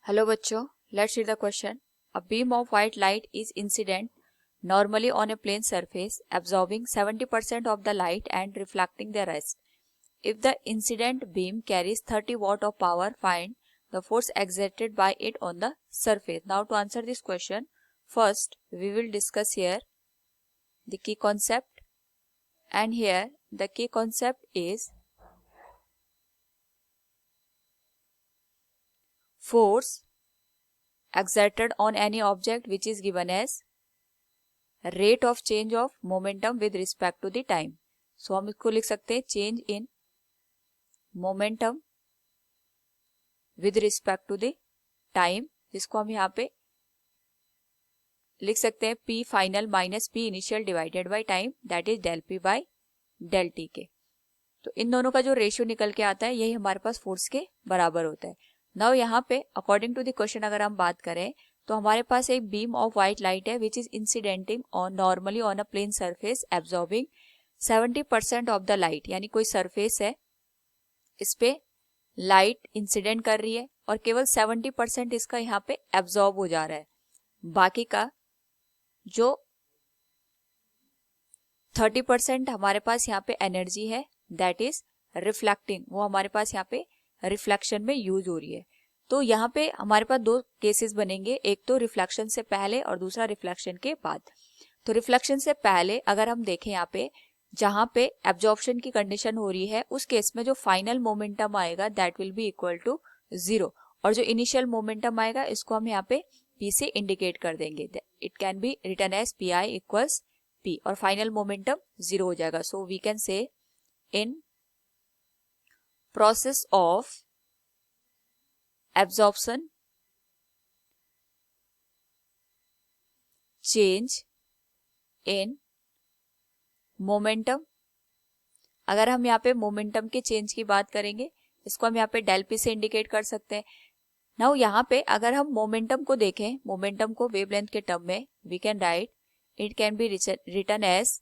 Hello बच्चों, let's read the question. A beam of white light is incident normally on a plane surface, absorbing 70% of the light and reflecting the rest. If the incident beam carries 30 watt of power, find the force exerted by it on the surface. Now to answer this question, first we will discuss here the key concept, and here the key concept is force exerted on any object which is given as rate of change of momentum with respect to the time. So हम इसको लिख सकते हैं change in momentum with respect to the time, जिसको हम यहाँ पे लिख सकते हैं P final minus P initial divided by time, that is del P by del T के. तो इन दोनों का जो रेशियो निकल के आता है यही हमारे पास फोर्स के बराबर होता है. नाउ यहाँ पे अकॉर्डिंग टू द क्वेश्चन अगर हम बात करें तो हमारे पास एक बीम ऑफ व्हाइट लाइट है which is incidenting on normally on a plane surface absorbing 70% of the light, यानी कोई सरफेस है इस पे लाइट इंसिडेंट कर रही है और केवल 70% इसका यहाँ पे एब्जॉर्ब हो जा रहा है. बाकी का जो 30% हमारे पास यहाँ पे एनर्जी है दैट इज रिफ्लेक्टिंग, वो हमारे पास यहाँ पे रिफ्लेक्शन में यूज हो रही है. तो यहाँ पे हमारे पास दो केसेस बनेंगे, एक तो रिफ्लेक्शन से पहले और दूसरा रिफ्लेक्शन के बाद. तो रिफ्लेक्शन से पहले अगर हम देखें यहाँ पे जहाँ पे एब्जॉर्प्शन की कंडीशन हो रही है उस केस में जो फाइनल मोमेंटम आएगा that will be equal to 0, और जो इनिशियल मोमेंटम आएगा इसको हम यहाँ पे P से इंडिकेट कर देंगे. It can be written as PI equals P और फाइनल मोमेंटम 0 हो जाएगा. So we can say in process of absorption, change in momentum. अगर हम यहाँ पे मोमेंटम के चेंज की बात करेंगे इसको हम यहाँ पे डेल पी से इंडिकेट कर सकते हैं. नाउ यहाँ पे अगर हम मोमेंटम को देखें, मोमेंटम को वेवलेंथ के टर्म में we can write it can be written as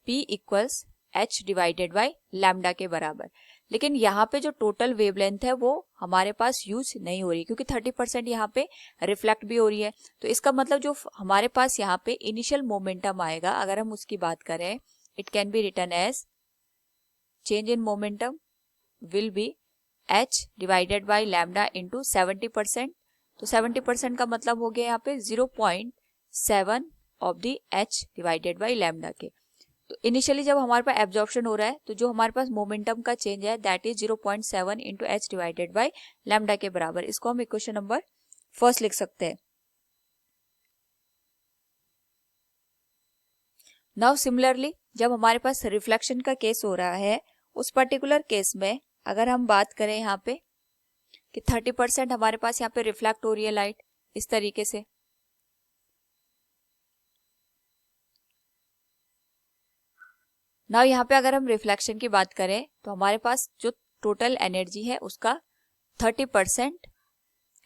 P equals H divided by lambda के बराबर. लेकिन यहाँ पे जो टोटल वेवलेंथ है वो हमारे पास यूज नहीं हो रही क्योंकि 30% यहाँ पे रिफ्लेक्ट भी हो रही है. तो इसका मतलब जो हमारे पास यहाँ पे इनिशियल मोमेंटम आएगा अगर हम उसकी बात करें it can be written as change in momentum will be H divided by lambda into 70%. तो 70% का मतलब हो गया यहाँ पे 0.7 of the H divided by lambda के. तो इनिशियली जब हमारे पास एब्जॉर्प्शन हो रहा है तो जो हमारे पास मोमेंटम का चेंज है that is 0.7 into H divided by lambda के बराबर. इसको हम इक्वेशन नंबर फर्स्ट लिख सकते हैं. नाउ सिमिलरली जब हमारे पास रिफ्लेक्शन का केस हो रहा है उस पर्टिकुलर केस में अगर हम बात करें यहाँ पे कि 30% हमारे पास यहाँ पे रिफ्लेक्ट हो रही है लाइट इस तरीके से. नाउ यहाँ पे अगर हम रिफ्लेक्शन की बात करें तो हमारे पास जो टोटल एनर्जी है उसका 30%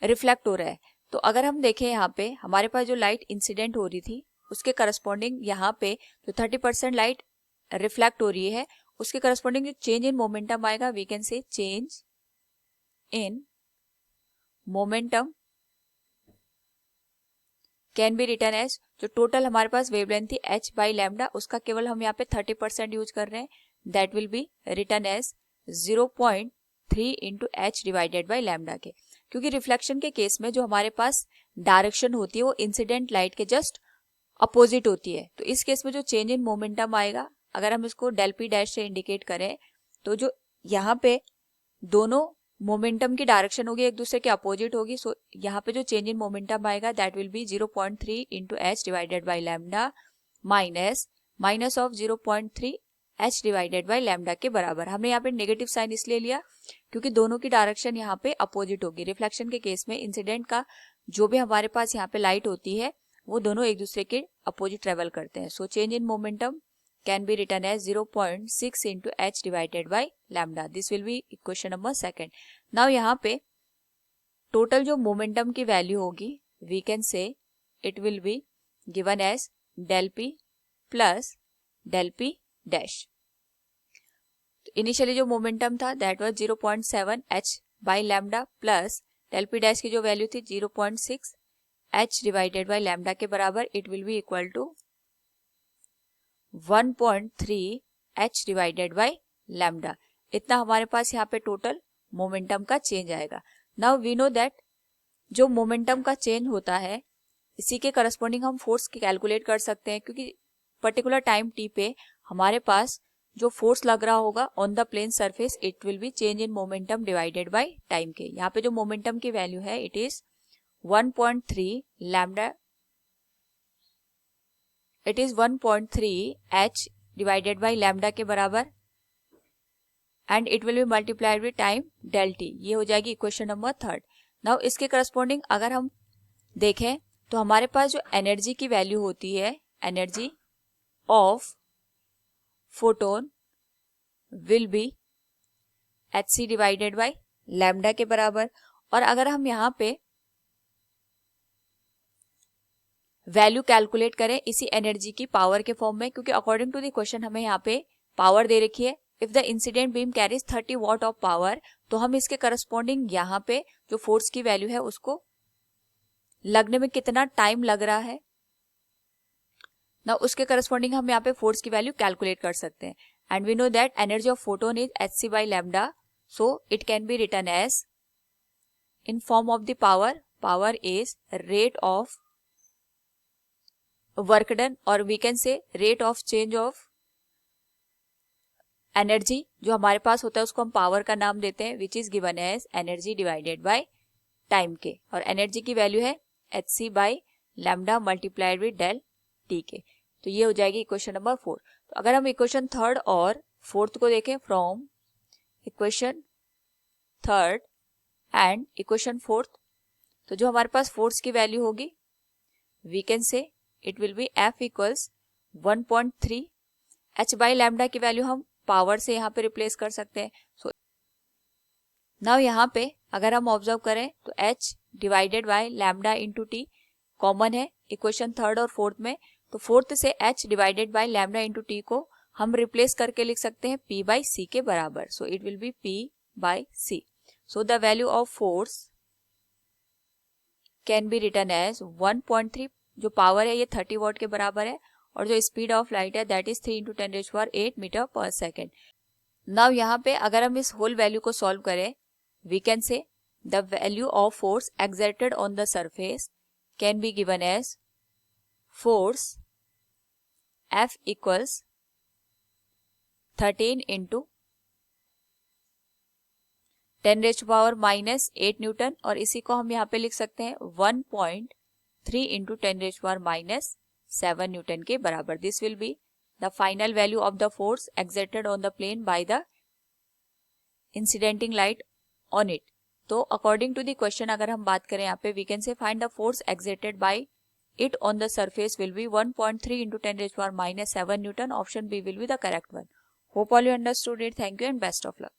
रिफ्लेक्ट हो रहा है. तो अगर हम देखें यहाँ पे हमारे पास जो लाइट इंसिडेंट हो रही थी उसके करस्पॉन्डिंग यहाँ पे जो 30% लाइट रिफ्लेक्ट हो रही है उसके करस्पॉन्डिंग जो चेंज इन मोमेंटम आएगा we can say change in momentum can be written as जो टोटल हमारे पास वेवलेंथ थी H बाई लैम्डा उसका केवल हम यहाँ पे 30% यूज कर रहे हैं that will be written as 0.3 into H divided by lambda के. क्योंकि रिफ्लेक्शन के केस में जो हमारे पास डायरेक्शन होती है वो इंसिडेंट लाइट के जस्ट अपोजिट होती है. तो इस केस में जो चेंज इन मोमेंटम आएगा अगर हम इसको डेल पी डैश से इंडिकेट करें तो जो यहाँ पे दोनों मोमेंटम की डायरेक्शन होगी एक दूसरे के अपोजिट होगी. सो यहाँ पे जो चेंज इन मोमेंटम आएगा that will B 0.3 into H divided by lambda minus of 0.3 H divided by lambda के बराबर. हमने यहाँ पे नेगेटिव साइन इसलिए लिया क्योंकि दोनों की डायरेक्शन यहाँ पे अपोजिट होगी. रिफ्लेक्शन के केस में इंसिडेंट का जो भी हमारे पास यहाँ पे लाइट होती है वो दोनों एक दूसरे के अपोजिट ट्रेवल करते हैं. So change in momentum can be written as 0.6 into H divided by lambda. This will be equation number second. Now यहाँ पे टोटल जो मोमेंटम की वैल्यू होगी we can say it will be given as del P plus del P dash. Initially जो momentum था that was 0.7 H by lambda plus del p dash की जो value थी 0.6 h डिवाइडेड बाय लैम्डा के बराबर, it will be equal to 1.3 h divided by lambda. इतना हमारे पास यहाँ पे टोटल मोमेंटम का चेंज आएगा। नाउ वी नो दैट जो मोमेंटम का चेंज होता है इसी के करस्पॉन्डिंग हम फोर्स की कैलकुलेट कर सकते हैं, क्योंकि पर्टिकुलर टाइम टी पे हमारे पास जो फोर्स लग रहा होगा on the plane surface, it will be change in momentum divided by time के। यहाँ पे जो मोमेंटम की वैल्यू है it is 1.3 lambda, it is 1.3 h divided by lambda के बराबर, and it will be multiplied with time del t. ये हो जाएगी इक्वेशन नंबर 3। नाउ इसके करस्पॉन्डिंग अगर हम देखें तो हमारे पास जो एनर्जी की वैल्यू होती है, energy of photon will be hc divided by lambda के बराबर। और अगर हम यहाँ पे वैल्यू कैलकुलेट करें इसी एनर्जी की पावर के फॉर्म में, क्योंकि अकॉर्डिंग टू द क्वेश्चन हमें यहाँ पे पावर दे रखी है, if the incident beam carries 30 what of power, तो हम इसके करस्पॉन्डिंग यहाँ पे जो फोर्स की वैल्यू है उसको लगने में कितना टाइम लग रहा है ना, उसके करस्पॉन्डिंग हम यहाँ पे फोर्स की वैल्यू कैलकुलेट कर सकते हैं। And we know that energy of photon is hc by lambda, so it can be written as in form of the power, power is rate of work done, और we can say rate of change of energy जो हमारे पास होता है उसको हम power का नाम देते हैं, which is given as energy divided by time के। और एनर्जी की वैल्यू है hc by lambda multiplied with del t के। तो ये हो जाएगी इक्वेशन नंबर 4। तो अगर हम इक्वेशन 3 और 4 को देखें, फ्रॉम इक्वेशन 3 एंड इक्वेशन 4, तो जो हमारे पास फोर्स की वैल्यू होगी we can say it will be F equals 1.3 h by lambda की वैल्यू हम पावर से यहाँ पे रिप्लेस कर सकते हैं। सो नाउ यहाँ पे अगर हम ऑब्जर्व करें तो h divided by lambda into T common है इक्वेशन 3 और 4 में, तो 4 से h divided by lambda into T को हम रिप्लेस करके लिख सकते हैं p बाई c के बराबर। So it will be p by c। So the value of force can be written as 1.3, जो पावर है ये 30 वॉट के बराबर है, और जो स्पीड ऑफ लाइट है that is 3 × 10⁸ metre per second. Now यहाँ पे अगर हम इस होल वैल्यू को सॉल्व करें, we can say the value of force exerted on the surface can be given as force F equals 13 × 10⁻⁻8 newton, और इसी को हम यहाँ पे लिख सकते हैं 1.3 × 10⁻⁷ न्यूटन के बराबर। This will be the final value of the force exerted on the plane by the incidenting light on it. तो अकॉर्डिंग टू द क्वेश्चन अगर हम बात करें यहाँ पे, we can say find the force exerted by it on the surface will be 1.3 × 10⁻⁷ Newton. Option B will be the correct one. Hope all you understood it. Thank you and best of luck.